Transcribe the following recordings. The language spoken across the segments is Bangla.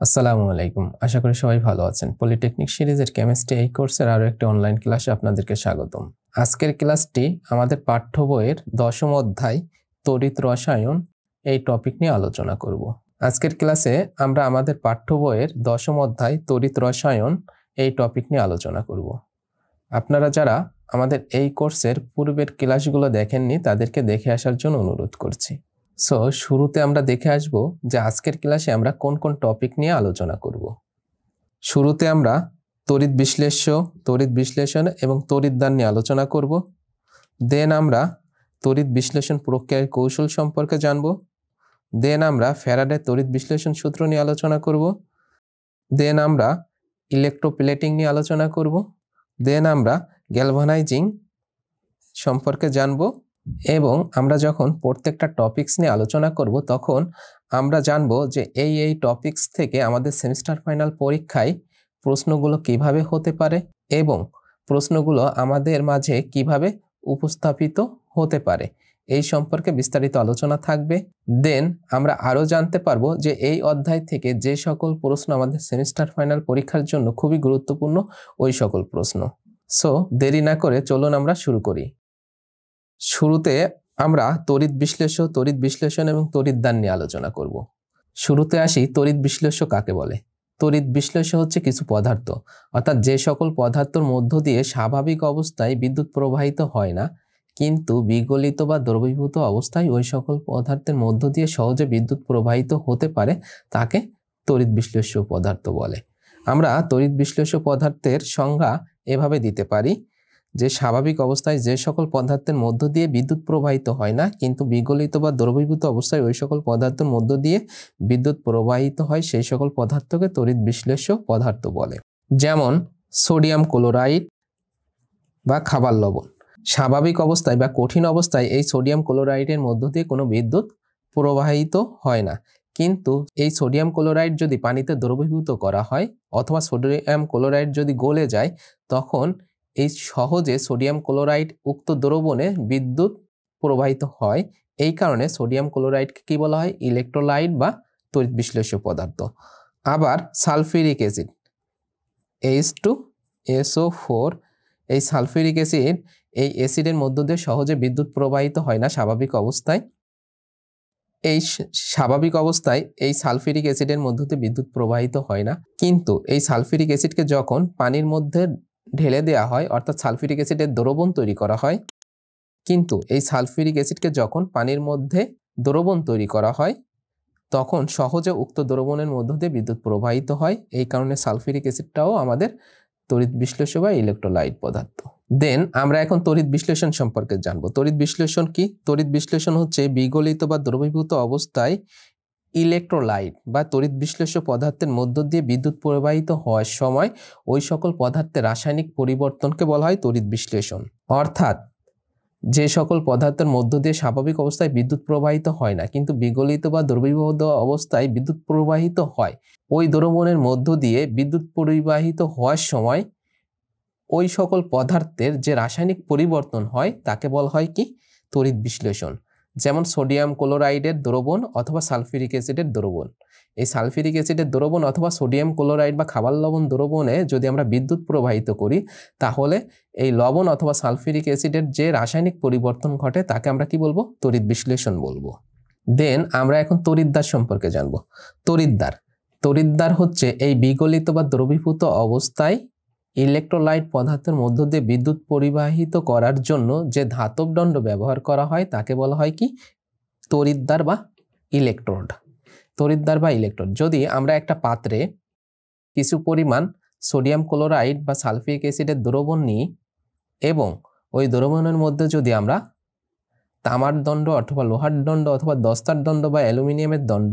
আসসালামু আলাইকুম। আশা করি সবাই ভালো আছেন। পলিটেকনিক সিরিজের কেমিস্ট্রি এই কোর্সের আরো একটি অনলাইন ক্লাসে আপনাদেরকে স্বাগতম। আজকের ক্লাসটি আমাদের পাঠ্য বইয়ের ১০ম অধ্যায় তড়িৎ রসায়ন এই টপিক নিয়ে আলোচনা করব। আজকের ক্লাসে আমরা আমাদের পাঠ্য বইয়ের ১০ম অধ্যায় তড়িৎ রসায়ন এই টপিক নিয়ে আলোচনা করব। আপনারা যারা আমাদের এই কোর্সের পূর্বের ক্লাসগুলো দেখেননি তাদেরকে দেখে আসার জন্য অনুরোধ করছি। সো শুরুতে আমরা দেখে আসব যে আজকের ক্লাসে আমরা কোন কোন টপিক নিয়ে আলোচনা করব। শুরুতে আমরা তড়িৎ বিশ্লেষণ এবং তড়িৎদ্বার নিয়ে আলোচনা করব। দেন আমরা তড়িৎ বিশ্লেষণ প্রক্রিয়ার কৌশল সম্পর্কে জানব। দেন আমরা ফ্যারাডের তড়িৎ বিশ্লেষণ সূত্র নিয়ে আলোচনা করব। দেন আমরা ইলেকট্রোপ্লেটিং নিয়ে আলোচনা করব। দেন আমরা গ্যালভানাইজিং সম্পর্কে জানব এবং আমরা যখন প্রত্যেকটা টপিকস নিয়ে আলোচনা করব তখন আমরা জানব যে এই টপিকস থেকে আমাদের সেমিস্টার ফাইনাল পরীক্ষায় প্রশ্নগুলো কিভাবে হতে পারে এবং প্রশ্নগুলো আমাদের মাঝে কিভাবে উপস্থাপিত হতে পারে এই সম্পর্কে বিস্তারিত আলোচনা থাকবে। দেন আমরা আরও জানতে পারবো যে এই অধ্যায় থেকে যে সকল প্রশ্ন আমাদের সেমিস্টার ফাইনাল পরীক্ষার জন্য খুবই গুরুত্বপূর্ণ ওই সকল প্রশ্ন। সো দেরি না করে চলুন আমরা শুরু করি। শুরুতে আমরা তড়িৎ বিশ্লেষণ এবং তড়িৎদ্বার নিয়ে আলোচনা করব। শুরুতে আসি তড়িৎ বিশ্লেষ্য কাকে বলে। তড়িৎ বিশ্লেষ্য হচ্ছে কিছু পদার্থ, অর্থাৎ যে সকল পদার্থের মধ্য দিয়ে স্বাভাবিক অবস্থায় বিদ্যুৎ প্রবাহিত হয় না কিন্তু বিগলিত বা দ্রবীভূত অবস্থায় ওই সকল পদার্থের মধ্য দিয়ে সহজে বিদ্যুৎ প্রবাহিত হতে পারে তাকে তড়িৎ বিশ্লেষ্য পদার্থ বলে। আমরা তড়িৎ বিশ্লেষ্য পদার্থের সংজ্ঞা এভাবে দিতে পারি যে স্বাভাবিক অবস্থায় যে সকল পদার্থের মধ্য দিয়ে বিদ্যুৎ প্রবাহিত হয় না কিন্তু বিগলিত বা দ্রবীভূত অবস্থায় ওই সকল পদার্থের মধ্য দিয়ে বিদ্যুৎ প্রবাহিত হয় সেই সকল পদার্থকে তড়িৎ বিশ্লেষ্য পদার্থ বলে। যেমন সোডিয়াম ক্লোরাইড বা খাবার লবণ। স্বাভাবিক অবস্থায় বা কঠিন অবস্থায় এই সোডিয়াম ক্লোরাইডের মধ্য দিয়ে কোনো বিদ্যুৎ প্রবাহিত হয় না কিন্তু এই সোডিয়াম ক্লোরাইড যদি পানিতে দ্রবীভূত করা হয় অথবা সোডিয়াম ক্লোরাইড যদি গলে যায় তখন এই সহজে সোডিয়াম ক্লোরাইড উক্ত দ্রবণে বিদ্যুৎ প্রবাহিত হয়। এই কারণে সোডিয়াম ক্লোরাইডকে কি বলা হয়? ইলেকট্রোলাইট বা তড়িৎ বিশ্লেষ্য পদার্থ। আবার সালফিউরিক অ্যাসিড H2SO4 এই সালফিউরিক অ্যাসিড এই অ্যাসিডের মধ্য দিয়ে সহজে বিদ্যুৎ প্রবাহিত হয় না স্বাভাবিক অবস্থায়। এই স্বাভাবিক অবস্থায় এই সালফিউরিক অ্যাসিডের মধ্য দিয়ে বিদ্যুৎ প্রবাহিত হয় না কিন্তু এই সালফিউরিক অ্যাসিডকে যখন পানির মধ্যে ঢেলে দেওয়া হয় অর্থাৎ সালফিউরিক অ্যাসিডের দ্রবণ তৈরি করা হয় কিন্তু এই সালফিউরিক অ্যাসিডকে যখন পানির মধ্যে দ্রবণ তৈরি করা হয় তখন সহজে উক্ত দ্রবণের মধ্য দিয়ে বিদ্যুৎ প্রবাহিত হয়। এই কারণে সালফিউরিক অ্যাসিডটাও আমাদের তড়িৎ বিশ্লেষ্য বা ইলেকট্রোলাইট পদার্থ। দেন আমরা এখন তড়িৎ বিশ্লেষণ সম্পর্কে জানবো। তড়িৎ বিশ্লেষণ কি? তড়িৎ বিশ্লেষণ হচ্ছে বিগলিত বা দ্রবীভূত অবস্থায় ইলেকট্রোলাইট বা তড়িৎ বিশ্লেষ্য পদার্থের মধ্য দিয়ে বিদ্যুৎ প্রবাহিত হওয়ার সময় ওই সকল পদার্থের রাসায়নিক পরিবর্তনকে বলা হয় তড়িৎ বিশ্লেষণ। অর্থাৎ যে সকল পদার্থের মধ্য দিয়ে স্বাভাবিক অবস্থায় বিদ্যুৎ প্রবাহিত হয় না কিন্তু বিগলিত বা দ্রবীভূত অবস্থায় বিদ্যুৎ প্রবাহিত হয় ওই দ্রবণের মধ্য দিয়ে বিদ্যুৎ পরিবাহিত হওয়ার সময় ওই সকল পদার্থের যে রাসায়নিক পরিবর্তন হয় তাকে বলা হয় কি? তড়িৎ বিশ্লেষণ। যেমন সোডিয়াম ক্লোরাইডের দ্রবণ অথবা সালফিউরিক অ্যাসিডের দ্রবণ। এই সালফিউরিক অ্যাসিডের দ্রবণ অথবা সোডিয়াম ক্লোরাইড বা খাবার লবণ দ্রবণে যদি আমরা বিদ্যুৎ প্রবাহিত করি তাহলে এই লবণ অথবা সালফিউরিক অ্যাসিডের যে রাসায়নিক পরিবর্তন ঘটে তাকে আমরা কি বলবো? তড়িৎ বিশ্লেষণ বলবো। দেন আমরা এখন তড়িৎদ্বার সম্পর্কে জানবো। তড়িৎদ্বার হচ্ছে এই বিগলিত বা দ্রবীভূত অবস্থায় ইলেকট্রোলাইট পদার্থের মধ্য দিয়ে বিদ্যুৎ পরিবাহিত করার জন্য যে ধাতব দণ্ড ব্যবহার করা হয় তাকে বলা হয় কি? তড়িৎদ্বার বা ইলেকট্রোড। তড়িৎদ্বার বা ইলেকট্রোড। যদি আমরা একটা পাত্রে কিছু পরিমাণ সোডিয়াম ক্লোরাইড বা সালফিউরিক অ্যাসিডের দ্রবণ নিই এবং ওই দ্রবণের মধ্যে যদি আমরা তামার দণ্ড অথবা লোহার দণ্ড অথবা দস্তার দণ্ড বা অ্যালুমিনিয়ামের দণ্ড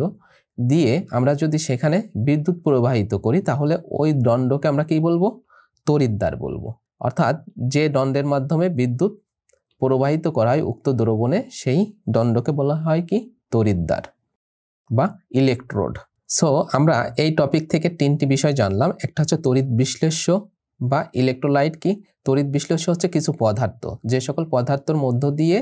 দিয়ে আমরা যদি সেখানে বিদ্যুৎ প্রবাহিত করি তাহলে ওই দণ্ডকে আমরা কি বলবো? তড়িৎদ্বার বলবো। অর্থাৎ যে দণ্ডের মাধ্যমে বিদ্যুৎ প্রবাহিত করা হয় উক্ত দ্রবণে সেই দণ্ডকে বলা হয় কি? তড়িৎদ্বার বা ইলেকট্রোড। সো আমরা এই টপিক থেকে তিনটি বিষয় জানলাম। একটা হচ্ছে তড়িৎ বিশ্লেষ্য বা ইলেকট্রোলাইট কি? তড়িৎ বিশ্লেষ্য হচ্ছে কিছু পদার্থ যে সকল পদার্থের মধ্য দিয়ে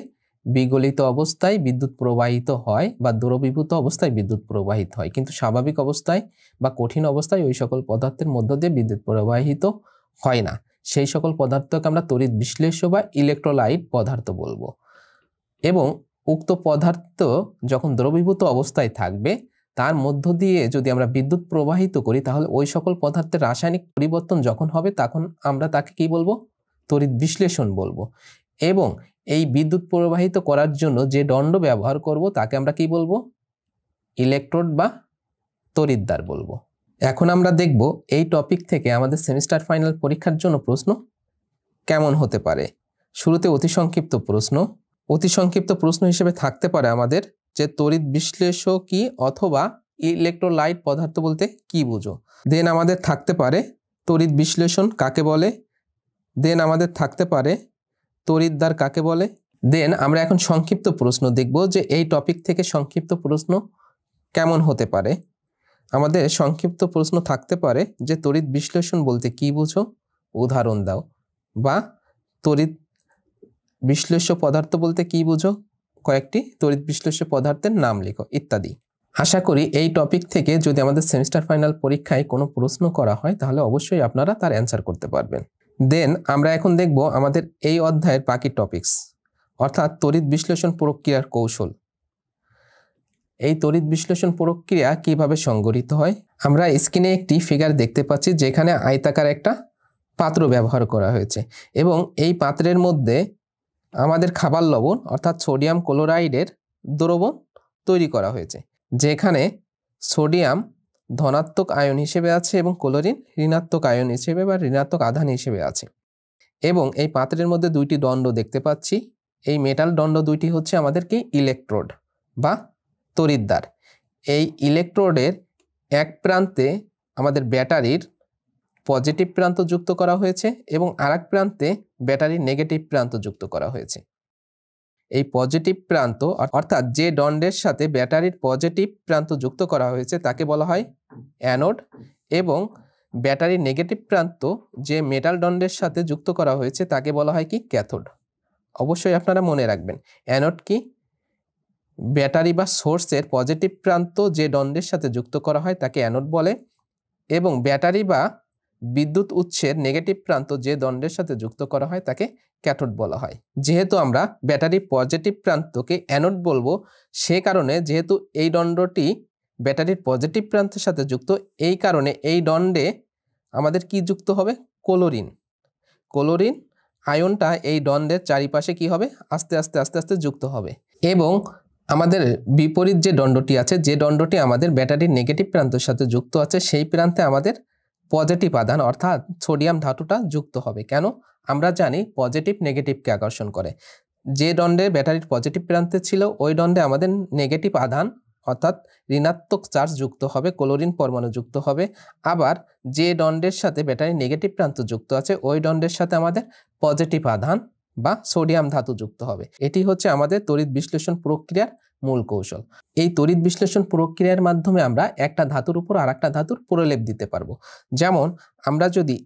বিগলিত অবস্থায় বিদ্যুৎ প্রবাহিত হয় বা দ্রবীভূত অবস্থায় বিদ্যুৎ প্রবাহিত হয়, কিন্তু স্বাভাবিক অবস্থায় বা কঠিন অবস্থায় ওই সকল পদার্থের মধ্য দিয়ে বিদ্যুৎ প্রবাহিত হয় না। সেই সকল পদার্থকে আমরা তড়িৎ বিশ্লেষ্য বা ইলেকট্রোলাইট পদার্থ বলবো। এবং উক্ত পদার্থ যখন দ্রবীভূত অবস্থায় থাকবে তার মধ্য দিয়ে যদি আমরা বিদ্যুৎ প্রবাহিত করি তাহলে ওই সকল পদার্থের রাসায়নিক পরিবর্তন যখন হবে তখন আমরা তাকে কি বলবো? তড়িৎ বিশ্লেষণ বলবো। এবং এই বিদ্যুৎ প্রবাহিত করার জন্য যে দণ্ড ব্যবহার করব তাকে আমরা কি বলবো? ইলেকট্রোড বা তড়িৎদ্বার বলবো। এখন আমরা দেখব এই টপিক থেকে আমাদের সেমিস্টার ফাইনাল পরীক্ষার জন্য প্রশ্ন কেমন হতে পারে। শুরুতে অতি সংক্ষিপ্ত প্রশ্ন। অতি সংক্ষিপ্ত প্রশ্ন হিসেবে থাকতে পারে আমাদের যে তড়িৎ বিশ্লেষক কি অথবা ইলেকট্রোলাইট পদার্থ বলতে কি বুঝো। দেন আমাদের থাকতে পারে তড়িৎ বিশ্লেষণ কাকে বলে। দেন আমাদের থাকতে পারে তড়িৎদ্বার কাকে বলে। দেন আমরা এখন সংক্ষিপ্ত প্রশ্ন দেখব যে এই টপিক থেকে সংক্ষিপ্ত প্রশ্ন কেমন হতে পারে। আমাদের সংক্ষিপ্ত প্রশ্ন থাকতে পারে যে তড়িৎ বিশ্লেষণ বলতে কি বুঝো, উদাহরণ দাও, বা তড়িৎ বিশ্লেষ্য পদার্থ বলতে কি বুঝো, কয়েকটি তড়িৎ বিশ্লেষ্য পদার্থের নাম লিখো ইত্যাদি। আশা করি এই টপিক থেকে যদি আমাদের সেমিস্টার ফাইনাল পরীক্ষায় কোনো প্রশ্ন করা হয় তাহলে অবশ্যই আপনারা তার অ্যান্সার করতে পারবেন। দেন আমরা এখন দেখব আমাদের এই অধ্যায়ের বাকি টপিকস, অর্থাৎ তড়িৎ বিশ্লেষণ প্রক্রিয়ার কৌশল। এই তড়িৎ বিশ্লেষণ প্রক্রিয়া কিভাবে সংঘটিত হয়। আমরা স্ক্রিনে একটি ফিগার দেখতে পাচ্ছি যেখানে আয়তাকার একটা পাত্র ব্যবহার করা হয়েছে এবং এই পাত্রের মধ্যে আমাদের খাবার লবণ অর্থাৎ সোডিয়াম ক্লোরাইডের দ্রবণ তৈরি করা হয়েছে, যেখানে সোডিয়াম ধনাত্মক আয়ন হিসেবে আছে এবং ক্লোরিন ঋণাত্মক আয়ন হিসেবে বা ঋণাত্মক আধান হিসেবে আছে। এবং এই পাত্রের মধ্যে দুইটি দণ্ড দেখতে পাচ্ছি। এই মেটাল দণ্ড দুইটি হচ্ছে আমাদের কি ইলেকট্রোড বা তড়িৎদ্বার। এই ইলেকট্রোডের এক প্রান্তে আমাদের ব্যাটারির পজিটিভ প্রান্ত যুক্ত করা হয়েছে এবং আরেক প্রান্তে ব্যাটারির নেগেটিভ প্রান্ত যুক্ত করা হয়েছে। এই পজিটিভ প্রান্ত অর্থাৎ যে দণ্ডের সাথে ব্যাটারির পজিটিভ প্রান্ত যুক্ত করা হয়েছে তাকে বলা হয় অ্যানোড এবং ব্যাটারির নেগেটিভ প্রান্ত যে মেটাল দণ্ডের সাথে যুক্ত করা হয়েছে তাকে বলা হয় কি ক্যাথোড। অবশ্যই আপনারা মনে রাখবেন অ্যানোড কি? ব্যাটারি বা সোর্সের পজিটিভ প্রান্ত যে দণ্ডের সাথে যুক্ত করা হয় তাকে অ্যানোড বলে এবং ব্যাটারি বা বিদ্যুৎ উৎসের নেগেটিভ প্রান্ত যে দণ্ডের সাথে যুক্ত করা হয় তাকে ক্যাথোড বলা হয়। যেহেতু আমরা ব্যাটারির পজিটিভ প্রান্তকে অ্যানোড বলবো সে কারণে যেহেতু এই দণ্ডটি ব্যাটারির পজিটিভ প্রান্তের সাথে যুক্ত, এই কারণে এই দণ্ডে আমাদের কি যুক্ত হবে? ক্লোরিন। ক্লোরিন আয়নটা এই দণ্ডের চারিপাশে কি হবে? আস্তে আস্তে আস্তে আস্তে যুক্ত হবে এবং আমাদের বিপরীত যে দণ্ডটি আছে, যে দণ্ডটি আমাদের ব্যাটারির নেগেটিভ প্রান্তের সাথে যুক্ত আছে, সেই প্রান্তে আমাদের পজিটিভ আধান অর্থাৎ সোডিয়াম ধাতুটা যুক্ত হবে। কেন? আমরা জানি পজিটিভ নেগেটিভকে আকর্ষণ করে। যে দণ্ডে ব্যাটারির পজিটিভ প্রান্তে ছিল ওই দণ্ডে আমাদের নেগেটিভ আধান অর্থাৎ ঋণাত্মক চার্জ যুক্ত হবে, ক্লোরিন পরমাণু যুক্ত হবে। আবার যে দণ্ডের সাথে ব্যাটারির নেগেটিভ প্রান্ত যুক্ত আছে ওই দণ্ডের সাথে আমাদের পজিটিভ আধান বা সোডিয়াম ধাতু যুক্ত হবে। এটি হচ্ছে আমাদের তড়িৎ বিশ্লেষণ প্রক্রিয়ার মূল কৌশল। এই তড়িৎ বিশ্লেষণ প্রক্রিয়ার মাধ্যমে আমরা একটা ধাতুর উপর আরেকটা ধাতুর প্রলেপ দিতে পারবো। যেমন আমরা যদি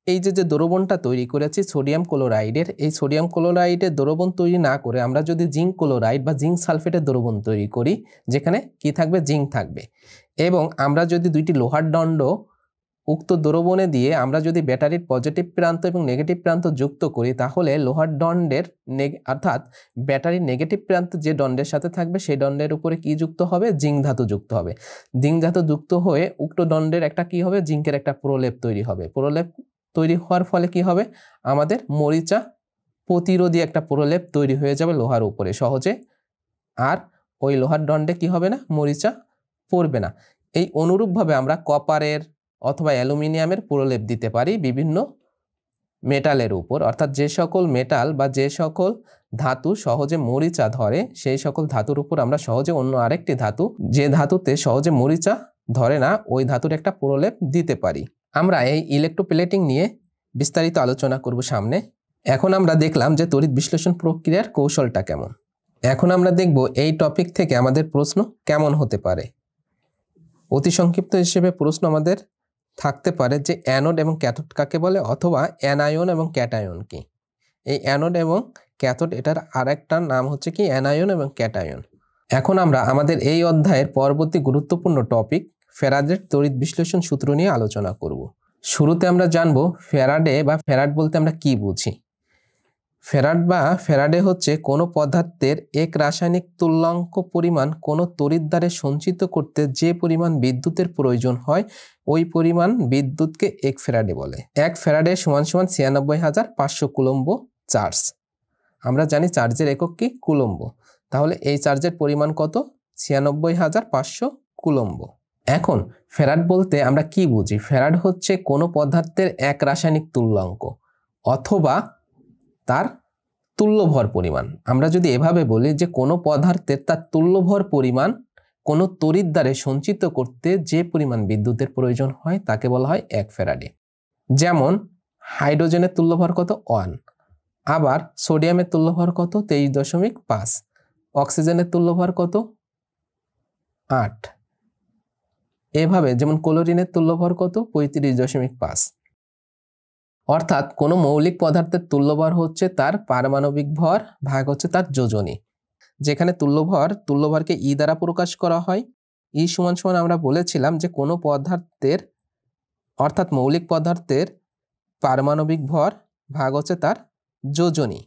এই যে দ্রবণটা তৈরি করেছি সোডিয়াম ক্লোরাইডের, এই সোডিয়াম ক্লোরাইডের দ্রবণ তৈরি না করে আমরা যদি জিঙ্ক ক্লোরাইড বা জিঙ্ক সালফেটের দ্রবণ তৈরি করি, যেখানে কি থাকবে? জিঙ্ক থাকবে। এবং আমরা যদি দুইটি লোহার দণ্ড উক্ত দ্রবণে দিয়ে আমরা যদি ব্যাটারির পজিটিভ প্রান্ত এবং নেগেটিভ প্রান্ত যুক্ত করি তাহলে লোহার দণ্ডের অর্থাৎ ব্যাটারির নেগেটিভ প্রান্ত যে দণ্ডের সাথে থাকবে সেই দণ্ডের উপরে কি যুক্ত হবে? জিঙ্ক ধাতু যুক্ত হবে। জিঙ্ক ধাতু যুক্ত হয়ে উক্ত দণ্ডের একটা কি হবে? জিঙ্কের একটা প্রলেপ তৈরি হবে। প্রলেপ তৈরি হওয়ার ফলে কি হবে? আমাদের মরিচা প্রতিরোধী একটা প্রলেপ তৈরি হয়ে যাবে লোহার উপরে সহজে, আর ওই লোহার দণ্ডে কি হবে না? মরিচা পড়বে না। এই অনুরূপভাবে আমরা কপারের অথবা অ্যালুমিনিয়ামের প্রলেপ দিতে পারি বিভিন্ন মেটালের উপর, অর্থাৎ যে সকল মেটাল বা যে সকল ধাতু সহজে মরিচা ধরে সেই সকল ধাতুর উপর আমরা সহজে অন্য আরেকটি ধাতু যে ধাতুতে সহজে মরিচা ধরে না ওই ধাতুর একটা প্রলেপ দিতে পারি। আমরা এই ইলেকট্রোপ্লেটিং নিয়ে বিস্তারিত আলোচনা করব সামনে। এখন আমরা দেখলাম যে তড়িৎ বিশ্লেষণ প্রক্রিয়ার কৌশলটা কেমন। এখন আমরা দেখব এই টপিক থেকে আমাদের প্রশ্ন কেমন হতে পারে। অতি সংক্ষিপ্ত হিসেবে প্রশ্ন আমাদের থাকতে পারে যে অ্যানোড এবং ক্যাথোড কাকে বলে অথবা অ্যানায়ন এবং ক্যাটায়ন কি। এই অ্যানোড এবং ক্যাথোড এটার আরেকটা নাম হচ্ছে কি অ্যানায়ন এবং ক্যাটায়ন। এখন আমরা আমাদের এই অধ্যায়ের পরবর্তী গুরুত্বপূর্ণ টপিক ফ্যারাডের তড়িৎ বিশ্লেষণ সূত্র নিয়ে আলোচনা করব। শুরুতে আমরা জানব ফ্যারাডে বা ফ্যারাড বলতে আমরা কি বুঝি। ফ্যারাড বা ফ্যারাডে হচ্ছে কোনো পদার্থের এক রাসায়নিক তুল্যাঙ্ক পরিমাণ কোনো তড়িৎদ্বারে সঞ্চিত করতে যে পরিমাণ বিদ্যুতের প্রয়োজন হয় ওই পরিমাণ বিদ্যুৎকে এক ফ্যারাডে বলে। এক ফ্যারাডে সমান সমান 96,500 কুলম্ব চার্জ। আমরা জানি চার্জের একক কি কুলম্ব, তাহলে এই চার্জের পরিমাণ কত? 96,500 কুলম্ব। এখন ফ্যারাড বলতে আমরা কি বুঝি? ফ্যারাড হচ্ছে কোনো পদার্থের এক রাসায়নিক তুল্যাঙ্ক অথবা তার তুল্যভর পরিমাণ। আমরা যদি এভাবে বলি যে কোনো পদার্থের তার তুল্যভর পরিমাণ কোনো তড়িৎদ্বারে সঞ্চিত করতে যে পরিমাণ বিদ্যুতের প্রয়োজন হয় তাকে বলা হয় এক ফ্যারাডে। যেমন হাইড্রোজেনের তুল্যভর কত? 1। আবার সোডিয়ামের তুল্যভর কত? 23.5। অক্সিজেনের তুল্যভর কত? 8। এভাবে যেমন ক্লোরিনের তুল্যভর কত? 35.5। অর্থাৎ কোনো মৌলিক পদার্থের তুল্যভর হচ্ছে তার পারমাণবিক ভর ভাগ হচ্ছে তার যোজনী। যেখানে তুল্যভরকে ই দ্বারা প্রকাশ করা হয়। ই সমান সমান আমরা বলেছিলাম যে কোনো পদার্থের অর্থাৎ মৌলিক পদার্থের পারমাণবিক ভর ভাগ হচ্ছে তার যোজনী।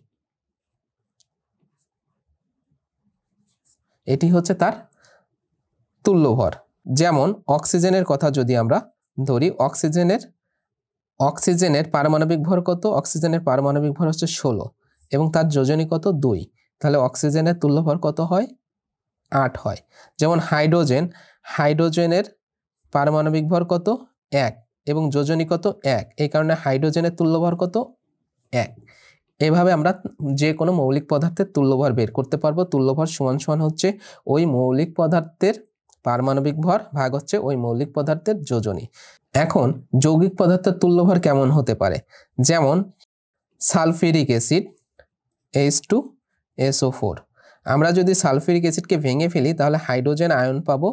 এটি হচ্ছে তার তুল্যভর। যেমন অক্সিজেনের কথা যদি আমরা ধরি, অক্সিজেনের পারমাণবিক ভর কত? অক্সিজেনের পারমাণবিক ভর হচ্ছে 16 এবং তার যোজনী কত? 2। তাহলে অক্সিজেনের তুল্যভর কত হয়? 8 হয়। যেমন হাইড্রোজেনের পারমাণবিক ভর কত? 1 এবং যোজনী কত? 1। এই কারণে হাইড্রোজেনের তুল্যভর কত? 1। এভাবে আমরা যে কোনো মৌলিক পদার্থের তুল্যভর বের করতে পারবো। তুল্যভর সমান সমান হচ্ছে ওই মৌলিক পদার্থের পারমাণবিক ভর ভাগ হচ্ছে ওই মৌলিক পদার্থের যোজনী। এখন যৌগিক পদার্থের তুল্যভর কেমন হতে পারে? যেমন সালফিউরিক অ্যাসিড H2SO4। আমরা যদি সালফিউরিক অ্যাসিডকে ভেঙে ফেলি তাহলে হাইড্রোজেন আয়ন পাবো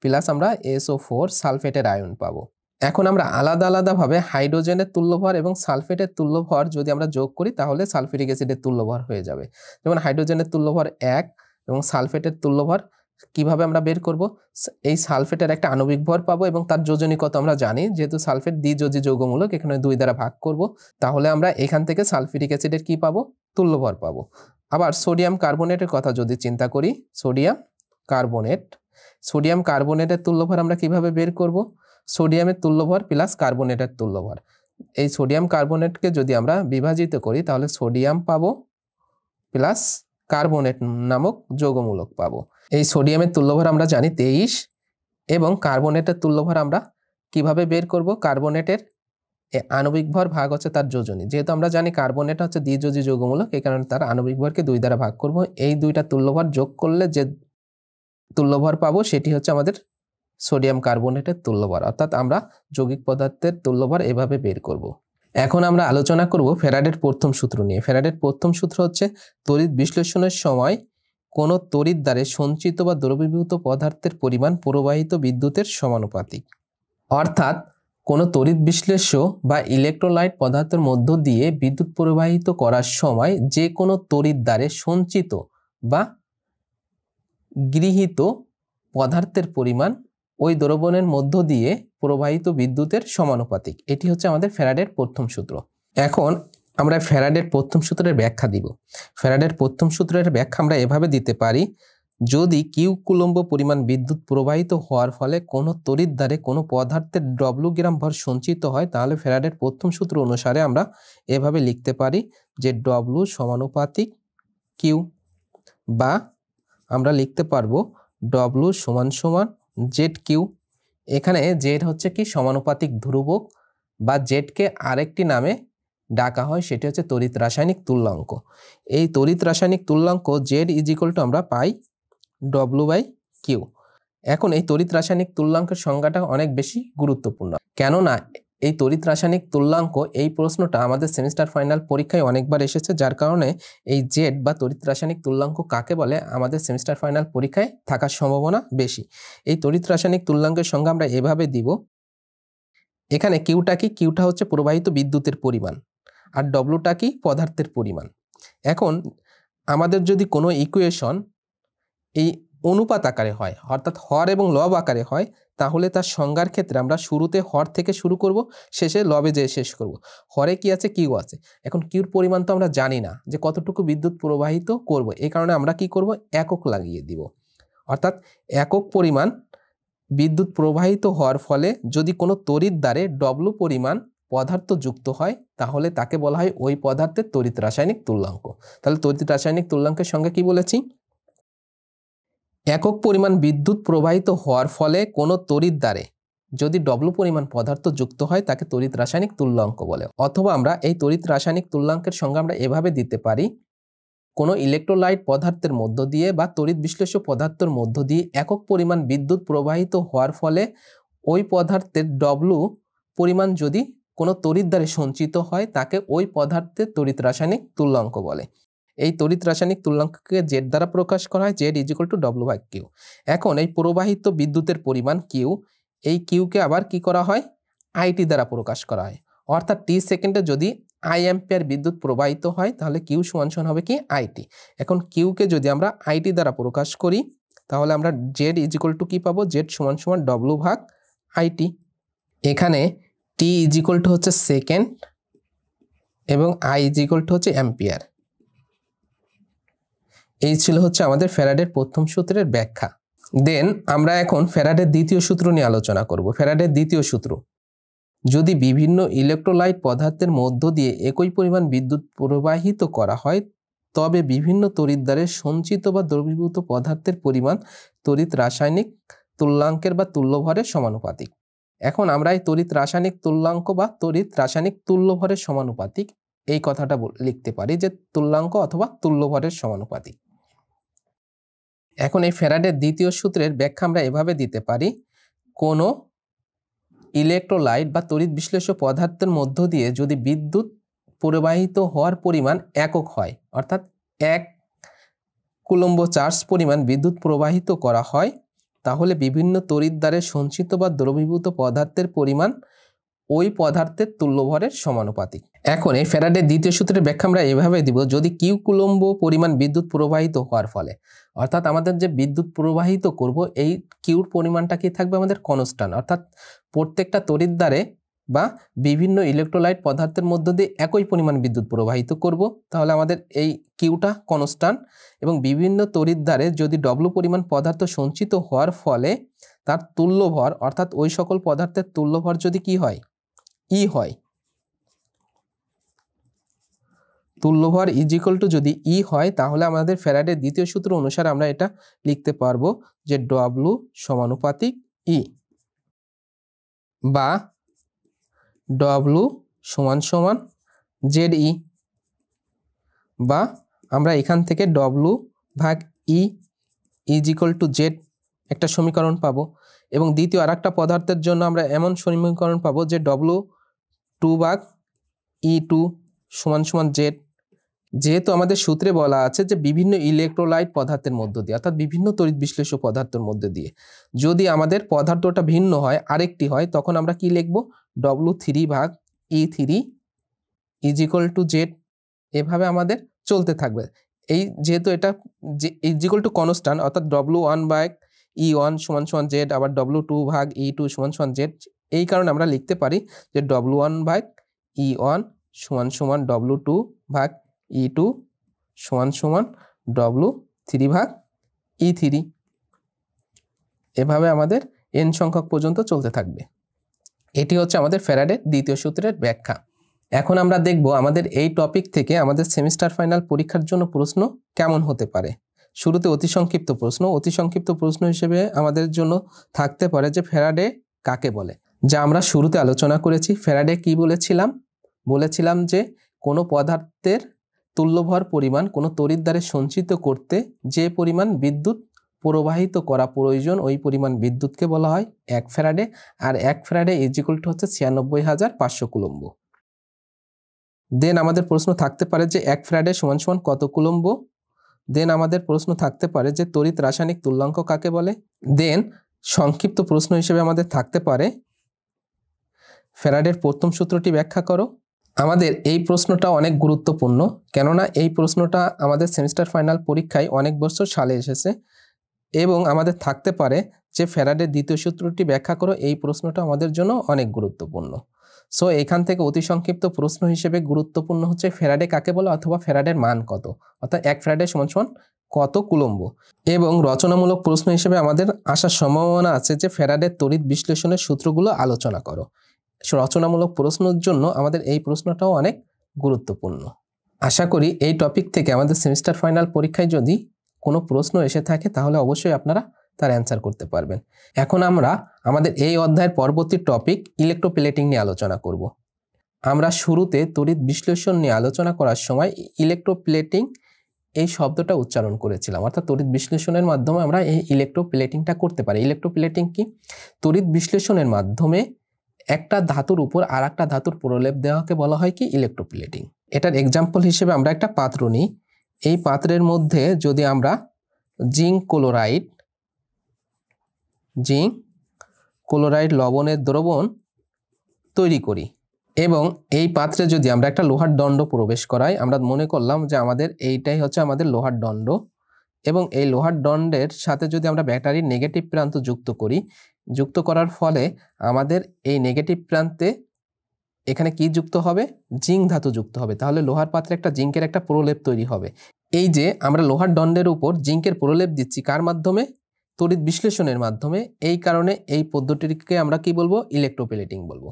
প্লাস আমরা SO4 সালফেটের আয়ন পাবো। এখন আমরা আলাদা আলাদাভাবে হাইড্রোজেনের তুল্যভর এবং সালফেটের তুল্যভর যদি আমরা যোগ করি তাহলে সালফিউরিক অ্যাসিডের তুল্যভর হয়ে যাবে। যেমন হাইড্রোজেনের তুল্যভর 1 এবং সালফেটের তুল্যভর কিভাবে আমরা বের করব? এই সালফেটের একটা আণবিক ভর পাবো এবং তার যোজনী কত আমরা জানি, যেহেতু সালফেট দ্বিযোজী যৌগমূলক, এখানে 2 দ্বারা ভাগ করব। তাহলে আমরা এখান থেকে সালফিউরিক অ্যাসিডের কি পাবো? তুল্যভর পাবো। আবার সোডিয়াম কার্বনেটের কথা যদি চিন্তা করি, সোডিয়াম কার্বনেটের তুল্যভর আমরা কিভাবে বের করব? সোডিয়ামের তুল্যভর প্লাস কার্বনেটের তুল্যভর। এই সোডিয়াম কার্বনেটকে যদি আমরা বিভাজিত করি তাহলে সোডিয়াম পাবো প্লাস কার্বনেট নামক যৌগমূলক পাবো। এই সোডিয়ামের তুল্যভর আমরা জানি 23 এবং কার্বনেটের তুল্যভর আমরা কিভাবে বের করব? কার্বনেটের আণবিক ভর ভাগ হচ্ছে তার যোজনী। যেহেতু আমরা জানি কার্বনেট হচ্ছে দ্বিযোজী যৌগমূলক, এই কারণে তার আণবিক ভরকে 2 দ্বারা ভাগ করব। এই দুইটা তুল্যভর যোগ করলে যে তুল্যভর পাবো সেটি হচ্ছে আমাদের সোডিয়াম কার্বনেটের তুল্যভর। অর্থাৎ আমরা যৌগিক পদার্থের তুল্যভর এভাবে বের করব। এখন আমরা আলোচনা করব ফ্যারাডের প্রথম সূত্র নিয়ে। ফ্যারাডের প্রথম সূত্র হচ্ছে তড়িৎ বিশ্লেষণের সময় কোনো তড়িৎদ্বারে সঞ্চিত বা দ্রবীভূত পদার্থের পরিমাণ প্রবাহিত বিদ্যুতের সমানুপাতিক। অর্থাৎ কোনো তড়িৎ বিশ্লেষ্য বা ইলেকট্রোলাইট পদার্থের মধ্য দিয়ে বিদ্যুৎ প্রবাহিত করার সময় যে কোনো তড়িৎদ্বারে সঞ্চিত বা গৃহীত পদার্থের পরিমাণ ওই দ্রবণের মধ্য দিয়ে প্রবাহিত বিদ্যুতের সমানুপাতিক। এটি হচ্ছে আমাদের ফ্যারাডের প্রথম সূত্র। এখন আমরা ফ্যারাডের প্রথম সূত্রের ব্যাখ্যা দিব। ফ্যারাডের প্রথম সূত্রের ব্যাখ্যা আমরা এভাবে দিতে পারি, যদি কিউ কুলম্ব পরিমাণ বিদ্যুৎ প্রবাহিত হওয়ার ফলে কোনো তড়িৎদ্বারে কোনো পদার্থের ডব্লিউ গ্রাম ভর সঞ্চিত হয় তাহলে ফ্যারাডের প্রথম সূত্র অনুসারে আমরা এভাবে লিখতে পারি যে ডব্লিউ সমানুপাতিক কিউ, বা আমরা লিখতে পারবো ডব্লিউ সমান সমান জেড কিউ। এখানে জেড হচ্ছে কি সমানুপাতিক ধ্রুবক, বা জেডকে আরেকটি নামে ডাকা হয়, সেটি হচ্ছে তড়িৎ রাসায়নিক তুল্যাঙ্ক। এই তড়িৎ রাসায়নিক তুল্যাঙ্ক জেড ইজ ইকুয়াল টু আমরা পাই ডব্লিউ বাই কিউ। এখন এই তড়িৎ রাসায়নিক তুল্যাঙ্কের সংজ্ঞাটা অনেক বেশি গুরুত্বপূর্ণ, কেননা এই তড়িৎ রাসায়নিক তুল্যাঙ্ক এই প্রশ্নটা আমাদের সেমিস্টার ফাইনাল পরীক্ষায় অনেকবার এসেছে, যার কারণে এই জেড বা তড়িৎ রাসায়নিক তুল্যাঙ্ক কাকে বলে আমাদের সেমিস্টার ফাইনাল পরীক্ষায় থাকার সম্ভাবনা বেশি। এই তড়িৎ রাসায়নিক তুল্যাঙ্কের সংজ্ঞা আমরা এভাবে দিব। এখানে কিউটা কি? কিউটা হচ্ছে প্রবাহিত বিদ্যুতের পরিমাণ। আর ডব্লুটা কি পদার্থের পরিমাণ। এখন আমাদের যদি কোনো ইকুয়েশন এই অনুপাত আকারে হয়, অর্থাৎ হর এবং লব আকারে হয়, তাহলে তার সংজ্ঞার ক্ষেত্রে আমরা শুরুতে হর থেকে শুরু করব, শেষে লবে যেয়ে শেষ করব। হরে কি আছে, কিউ আছে। এখন কিউর পরিমাণ তো আমরা জানি না যে কতটুকু বিদ্যুৎ প্রবাহিত করব, এই কারণে আমরা কি করব, একক লাগিয়ে দিব। অর্থাৎ একক পরিমাণ বিদ্যুৎ প্রবাহিত হওয়ার ফলে যদি কোনো তড়িৎ দ্বারে ডব্লু পরিমাণ পদার্থ যুক্ত হয়, তাহলে তাকে বলা হয় ওই পদার্থের তড়িৎ রাসায়নিক তুল্যাঙ্ক। তাহলে তড়িৎ রাসায়নিক তুল্যাঙ্কের সঙ্গে কি বলেছি, একক পরিমাণ বিদ্যুৎ প্রবাহিত হওয়ার ফলে কোনো তড়িৎ দ্বারে যদি ডব্লু পরিমাণ পদার্থ যুক্ত হয় তাকে তড়িৎ রাসায়নিক তুল্যাঙ্ক বলে। অথবা আমরা এই তড়িৎ রাসায়নিক তুল্যাঙ্কের সঙ্গে আমরা এভাবে দিতে পারি, কোনো ইলেকট্রোলাইট পদার্থের মধ্য দিয়ে বা তড়িৎ বিশ্লেষ্য পদার্থের মধ্য দিয়ে একক পরিমাণ বিদ্যুৎ প্রবাহিত হওয়ার ফলে ওই পদার্থের ডব্লু পরিমাণ যদি কোনো তড়িৎ দ্বারে সঞ্চিত হয় তাকে ওই পদার্থের তড়িৎ রাসায়নিক তুল্যাঙ্ক বলে। এই তড়িৎ রাসায়নিক তুল্যাঙ্ককে জেড দ্বারা প্রকাশ করা হয়, Z is equal to W by Q. এখন এই প্রবাহিত বিদ্যুতের পরিমাণ কিউ, এই কিউকে আবার কি করা হয়, আইটি দ্বারা প্রকাশ করা হয়। অর্থাৎ টি সেকেন্ডে যদি আই অ্যাম্পিয়ার বিদ্যুৎ প্রবাহিত হয় তাহলে কিউ সমান সমান হবে কি, আইটি। এখন কিউকে যদি আমরা আইটি দ্বারা প্রকাশ করি তাহলে আমরা জেড ইজিক্যাল টু কি পাবো, জেড সমান সমান ডব্লু ভাগ আইটি। এখানে টি ইজিক্যাল টু হচ্ছে সেকেন্ড এবং আই ইজিক্যাল টু হচ্ছে অ্যাম্পিয়ার। এই ছিল হচ্ছে আমাদের ফ্যারাডের প্রথম সূত্রের ব্যাখ্যা। দেন আমরা এখন ফ্যারাডের দ্বিতীয় সূত্র নিয়ে আলোচনা করব। ফ্যারাডের দ্বিতীয় সূত্র, যদি বিভিন্ন ইলেকট্রোলাইট পদার্থের মধ্য দিয়ে একই পরিমাণ বিদ্যুৎ প্রবাহিত করা হয় তবে বিভিন্ন তড়িৎ দ্বারে সঞ্চিত বা দ্রবীভূত পদার্থের পরিমাণ তড়িৎ রাসায়নিক তুল্যাঙ্কের বা তুল্যভরের সমানুপাতিক। এখন আমরা এই তড়িৎ রাসায়নিক তুল্যাঙ্ক বা তড়িৎ রাসায়নিক তুল্যভরের সমানুপাতিক এই কথাটা লিখতে পারি যে তুল্যাঙ্ক অথবা তুল্যভরের সমানুপাতিক। এখন এই ফ্যারাডের দ্বিতীয় সূত্রের ব্যাখ্যা আমরা এভাবে দিতে পারি, কোনো ইলেকট্রোলাইট বা তড়িৎ বিশ্লেষ্য পদার্থের মধ্য দিয়ে যদি বিদ্যুৎ প্রবাহিত হওয়ার পরিমাণ একক হয়, অর্থাৎ 1 কুলম্ব চার্জ পরিমাণ বিদ্যুৎ প্রবাহিত করা হয়, তাহলে বিভিন্ন তড়িৎ দ্বারে সঞ্চিত বা দ্রবীভূত পদার্থের পরিমাণ ওই পদার্থের তুল্যভরের সমানুপাতিক। এখন এই ফ্যারাডের দ্বিতীয় সূত্রের ব্যাখ্যা আমরা এভাবে দিব, যদি কিউ কুলম্ব পরিমাণ বিদ্যুৎ প্রবাহিত হওয়ার ফলে, অর্থাৎ আমাদের যে বিদ্যুৎ প্রবাহিত করব এই কিউর পরিমাণটা কি থাকবে, আমাদের কনস্ট্যান্ট। অর্থাৎ প্রত্যেকটা তড়িৎ দ্বারে বা বিভিন্ন ইলেকট্রোলাইট পদার্থের মধ্য দিয়ে একই পরিমাণ বিদ্যুৎ প্রবাহিত করব, তাহলে আমাদের এই কিউটা কনস্ট্যান্ট। এবং বিভিন্ন তড়িৎ দ্বারে যদি ডব্লু পরিমাণ পদার্থ সঞ্চিত হওয়ার ফলে তার তুল্যভর, অর্থাৎ ওই সকল পদার্থের তুল্যভর যদি কি হয়, ই হয়, তুল্যভর ইজিক্যাল টু যদি ই হয়, তাহলে আমাদের ফ্যারাডের দ্বিতীয় সূত্র অনুসারে আমরা এটা লিখতে পারবো যে ডব্লু সমানুপাতিক ই, বা ডব্লু সমান সমান জেড ই, বা আমরা এখান থেকে ডব্লু ভাগ ই ইজিক্যাল টু জেড একটা সমীকরণ পাবো। এবং দ্বিতীয় আর একটা পদার্থের জন্য আমরা এমন সমীকরণ পাবো যে ডব্লু টু ভাগ ই টু সমান সমান জেড। যেহেতু আমাদের সূত্রে বলা আছে যে বিভিন্ন ইলেকট্রোলাইট পদার্থের মধ্য দিয়ে, অর্থাৎ বিভিন্ন তড়িৎ বিশ্লেষ্য পদার্থের মধ্যে দিয়ে যদি আমাদের পদার্থটা ভিন্ন হয়, আরেকটি হয়, তখন আমরা কি লিখব, ডব্লু থ্রি ভাগ E three is equal to Z. এভাবে আমাদের চলতে থাকবে। এই যেহেতু এটা ইজিক্যাল টু কনস্ট্যান্ট, অর্থাৎ ডব্লু ওয়ান ভাগ ই ওয়ান সমান সমান জেড, আবার ডব্লু টু ভাগ ই টু সমান সমান জেড, এই কারণে আমরা লিখতে পারি যে ডব্লু ওয়ান ভাগ ই ওয়ান সমান সমান ডব্লু টু ভাগ ই টু সমান সমান ডব্লু থ্রি ভাগ ই থ্রি। এভাবে আমাদের এন সংখ্যক পর্যন্ত চলতে থাকবে। এটি হচ্ছে আমাদের ফ্যারাডের দ্বিতীয় সূত্রের ব্যাখ্যা। এখন আমরা দেখব আমাদের এই টপিক থেকে আমাদের সেমিস্টার ফাইনাল পরীক্ষার জন্য প্রশ্ন কেমন হতে পারে। শুরুতে অতি সংক্ষিপ্ত প্রশ্ন। অতি সংক্ষিপ্ত প্রশ্ন হিসেবে আমাদের জন্য থাকতে পারে যে ফ্যারাডে কাকে বলে, যা আমরা শুরুতে আলোচনা করেছি। ফ্যারাডে কি বলেছিলাম যে কোনো পদার্থের তুল্যভর পরিমাণ কোনো তড়িৎ দ্বারে সঞ্চিত করতে যে পরিমাণ বিদ্যুৎ প্রবাহিত করা প্রয়োজন ওই পরিমাণ বিদ্যুৎকে বলা হয় 1 ফ্যারাডে। আর 1 ফ্যারাডে ইজিক্যাল টু হচ্ছে 96,500 কুলম্ব। দেন আমাদের প্রশ্ন থাকতে পারে যে 1 ফ্যারাডে সমান সমান কত কুলম্ব। দেন আমাদের প্রশ্ন থাকতে পারে যে তড়িৎ রাসায়নিক তুল্যাঙ্ক কাকে বলে। দেন সংক্ষিপ্ত প্রশ্ন হিসেবে আমাদের থাকতে পারে ফ্যারাডের প্রথম সূত্রটি ব্যাখ্যা করো। আমাদের এই প্রশ্নটা অনেক গুরুত্বপূর্ণ, কেননা এই প্রশ্নটা আমাদের সেমিস্টার ফাইনাল পরীক্ষায় অনেক বছর সালে এসেছে এবং আমাদের থাকতে পারে যে ফ্যারাডের দ্বিতীয় সূত্রটি ব্যাখ্যা করো। এই প্রশ্নটা আমাদের জন্য অনেক গুরুত্বপূর্ণ। সো এখান থেকে অতি সংক্ষিপ্ত প্রশ্ন হিসেবে গুরুত্বপূর্ণ হচ্ছে ফ্যারাডে কাকে বলে অথবা ফ্যারাডের মান কত, অর্থাৎ এক ফ্যারাডে সমান সমান কত কুলম্ব। এবং রচনামূলক প্রশ্ন হিসেবে আমাদের আসার সম্ভাবনা আছে যে ফ্যারাডের তড়িৎ বিশ্লেষণের সূত্রগুলো আলোচনা করো। রচনামূলক প্রশ্নের জন্য আমাদের এই প্রশ্নটাও অনেক গুরুত্বপূর্ণ। আশা করি এই টপিক থেকে আমাদের সেমিস্টার ফাইনাল পরীক্ষায় যদি কোনো প্রশ্ন এসে থাকে তাহলে অবশ্যই আপনারা তার অ্যান্সার করতে পারবেন। এখন আমরা আমাদের এই অধ্যায়ের পরবর্তী টপিক ইলেকট্রোপ্লেটিং নিয়ে আলোচনা করব। আমরা শুরুতে তড়িৎ বিশ্লেষণ নিয়ে আলোচনা করার সময় ইলেকট্রোপ্লেটিং এই শব্দটা উচ্চারণ করেছিলাম, অর্থাৎ তড়িৎ বিশ্লেষণের মাধ্যমে আমরা এই ইলেকট্রোপ্লেটিংটা করতে পারি। ইলেকট্রোপ্লেটিং কি? তড়িৎ বিশ্লেষণের মাধ্যমে একটা ধাতুর উপর আর একটা ধাতুর প্রলেপ দেওয়াকে বলা হয় কি? ইলেকট্রোপ্লেটিং। এটার এক্সাম্পল হিসেবে আমরা একটা পাত্র নিই। এই পাত্রের মধ্যে যদি আমরা জিঙ্ক ক্লোরাইড লবণের দ্রবণ তৈরি করি এবং এই পাত্রে যদি আমরা একটা লোহার দণ্ড প্রবেশ করাই, আমরা মনে করলাম যে আমাদের এইটাই হচ্ছে আমাদের লোহার দণ্ড এবং এই লোহার দণ্ডের সাথে যদি আমরা ব্যাটারির নেগেটিভ প্রান্ত যুক্ত করার ফলে আমাদের এই নেগেটিভ প্রান্তে এখানে কি যুক্ত হবে? জিঙ্ক ধাতু যুক্ত হবে। তাহলে লোহার পাত্রে একটা জিঙ্কের একটা প্রলেপ তৈরি হবে। এই যে আমরা লোহার দণ্ডের উপর জিঙ্কের প্রলেপ দিচ্ছি, কার মাধ্যমে? তড়িৎ বিশ্লেষণের মাধ্যমে। এই কারণে এই পদ্ধতিটিকে আমরা কি বলবো? ইলেকট্রোপ্লেটিং বলবো।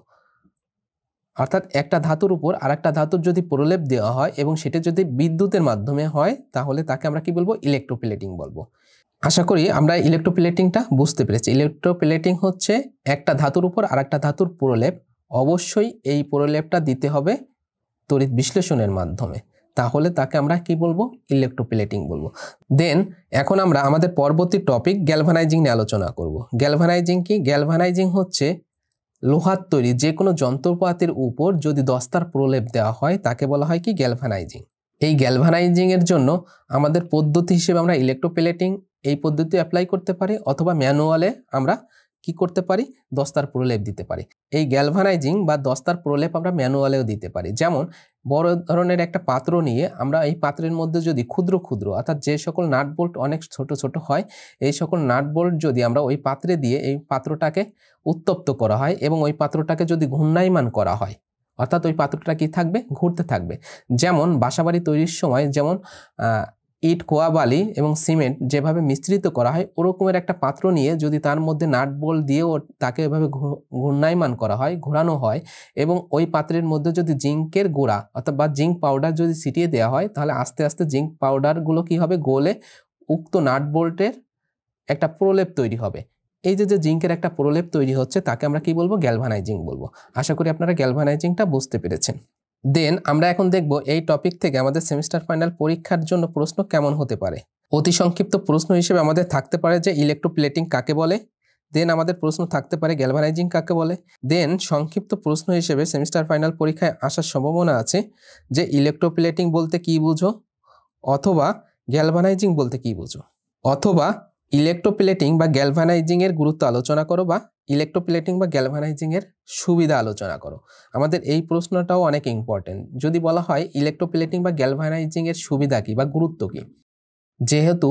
অর্থাৎ একটা ধাতুর উপর আর একটা ধাতুর যদি প্রলেপ দেওয়া হয় এবং সেটা যদি বিদ্যুতের মাধ্যমে হয় তাহলে তাকে আমরা কি বলবো? ইলেকট্রোপ্লেটিং বলবো। আশা করি আমরা ইলেকট্রোপ্লেটিংটা বুঝতে পেরেছি। ইলেকট্রোপ্লেটিং হচ্ছে একটা ধাতুর উপর আর একটা ধাতুর প্রলেপ, অবশ্যই এই প্রলেপটা দিতে হবে তড়িৎ বিশ্লেষণের মাধ্যমে, তাহলে তাকে আমরা কি বলবো? ইলেকট্রোপ্লেটিং বলবো। দেন এখন আমরা আমাদের পরবর্তী টপিক গ্যালভানাইজিং নিয়ে আলোচনা করব। গ্যালভানাইজিং কি? গ্যালভানাইজিং হচ্ছে লোহার তৈরি যে কোনো যন্ত্রপাতির উপর যদি দস্তার প্রলেপ দেওয়া হয় তাকে বলা হয় কি? গ্যালভানাইজিং। এই গ্যালভানাইজিং এর জন্য আমাদের পদ্ধতি হিসেবে আমরা ইলেকট্রোপ্লেটিং এই পদ্ধতি অ্যাপ্লাই করতে পারি অথবা ম্যানুয়ালে আমরা কি করতে পারি? দস্তার প্রলেপ দিতে পারি। এই গ্যালভানাইজিং বা দস্তার প্রলেপ আমরা ম্যানুয়ালেও দিতে পারি। যেমন বড় ধরনের একটা পাত্র নিয়ে আমরা এই পাত্রের মধ্যে যদি ক্ষুদ্র ক্ষুদ্র অর্থাৎ যে সকল নাট বোল্ট অনেক ছোট ছোট হয়, এই সকল নাট বোল্ট যদি আমরা ওই পাত্রে দিয়ে এই পাত্রটাকে উত্তপ্ত করা হয় এবং ওই পাত্রটাকে যদি ঘূর্ণায়মান করা হয়, অর্থাৎ ওই পাত্রটা কি থাকবে? ঘুরতে থাকবে। যেমন বাসাবাড়ি তৈরির সময় যেমন ইট, কোয়া, বালি এবং সিমেন্ট যেভাবে মিশ্রিত করা হয়, ওরকমের একটা পাত্র নিয়ে যদি তার মধ্যে নাট বোল্ট দিয়েও তাকে এভাবে ঘূর্ণায়মান করা হয়, ঘোরানো হয় এবং ওই পাত্রের মধ্যে যদি জিঙ্কের গুঁড়া অর্থাৎ বা জিঙ্ক পাউডার যদি ছিটিয়ে দেওয়া হয় তাহলে আস্তে আস্তে জিঙ্ক পাউডারগুলো কি হবে? গলে উক্ত নাট বোল্টের একটা প্রলেপ তৈরি হবে। এই যে জিঙ্কের একটা প্রলেপ তৈরি হচ্ছে তাকে আমরা কি বলবো? গ্যালভানাইজিং বলবো। আশা করি আপনারা গ্যালভানাইজিংটা বুঝতে পেরেছেন। দেন আমরা এখন দেখব এই টপিক থেকে আমাদের সেমিস্টার ফাইনাল পরীক্ষার জন্য প্রশ্ন কেমন হতে পারে। অতি সংক্ষিপ্ত প্রশ্ন হিসেবে আমাদের থাকতে পারে যে ইলেকট্রোপ্লেটিং কাকে বলে। দেন আমাদের প্রশ্ন থাকতে পারে গ্যালভানাইজিং কাকে বলে। দেন সংক্ষিপ্ত প্রশ্ন হিসেবে সেমিস্টার ফাইনাল পরীক্ষায় আসার সম্ভাবনা আছে যে ইলেকট্রোপ্লেটিং বলতে কি বুঝো, অথবা গ্যালভানাইজিং বলতে কি বুঝো, অথবা ইলেকট্রোপ্লেটিং বা গ্যালভানাইজিং এর গুরুত্ব আলোচনা করো বা ইলেকট্রোপ্লেটিং বা গ্যালভানাইজিং এর সুবিধা আলোচনা করো। আমাদের এই প্রশ্নটাও অনেক ইম্পর্টেন্ট। যদি বলা হয় ইলেকট্রোপ্লেটিং বা গ্যালভানাইজিং এর সুবিধা কি বা গুরুত্ব কি, যেহেতু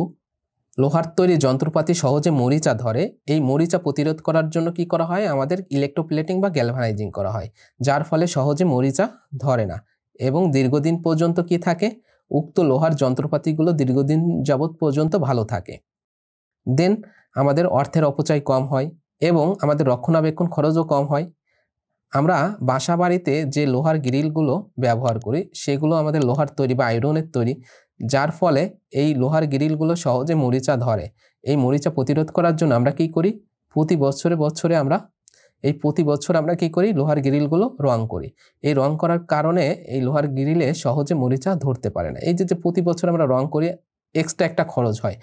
লোহার তৈরি যন্ত্রপাতি সহজে মরিচা ধরে, এই মরিচা প্রতিরোধ করার জন্য কি করা হয়? আমাদের ইলেকট্রোপ্লেটিং বা গ্যালভানাইজিং করা হয়, যার ফলে সহজে মরিচা ধরে না এবং দীর্ঘদিন পর্যন্ত কি থাকে? উক্ত লোহার যন্ত্রপাতিগুলো দীর্ঘদিন যাবৎ পর্যন্ত ভালো থাকে। দেন আমাদের অর্থের অপচয় কম হয় এবং আমাদের রক্ষণাবেক্ষণ খরচও কম হয়। আমরা বাসা বাড়িতে যে লোহার গ্রিলগুলো ব্যবহার করি সেগুলো আমাদের লোহার তৈরি বা আয়রনের তৈরি, যার ফলে এই লোহার গ্রিলগুলো সহজে মরিচা ধরে। এই মরিচা প্রতিরোধ করার জন্য আমরা কি করি? প্রতি বছরে আমরা কি করি? লোহার গ্রিলগুলো রং করি। এই রং করার কারণে এই লোহার গ্রিলে সহজে মরিচা ধরতে পারে না। এই যে প্রতি বছর আমরা রং করি, এক্সট্রা একটা খরচ হয়।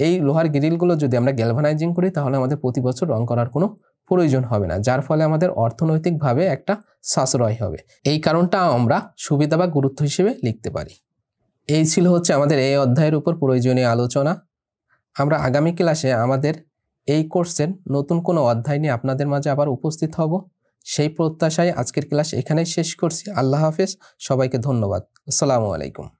এই লোহার গ্রিলগুলো যদি আমরা গ্যালভানাইজিং করি তাহলে আমাদের প্রতি বছর রং করার কোনো প্রয়োজন হবে না, যার ফলে আমাদের অর্থনৈতিকভাবে একটা সাশ্রয় হবে। এই কারণটা আমরা সুবিধা বা গুরুত্ব হিসেবে লিখতে পারি। এই ছিল হচ্ছে আমাদের এই অধ্যায়ের উপর প্রয়োজনীয় আলোচনা। আমরা আগামী ক্লাসে আমাদের এই কোর্সের নতুন কোনো অধ্যায় নিয়ে আপনাদের মাঝে আবার উপস্থিত হব। সেই প্রত্যাশায় আজকের ক্লাস এখানেই শেষ করছি। আল্লাহ হাফেজ, সবাইকে ধন্যবাদ। আসসালামু আলাইকুম।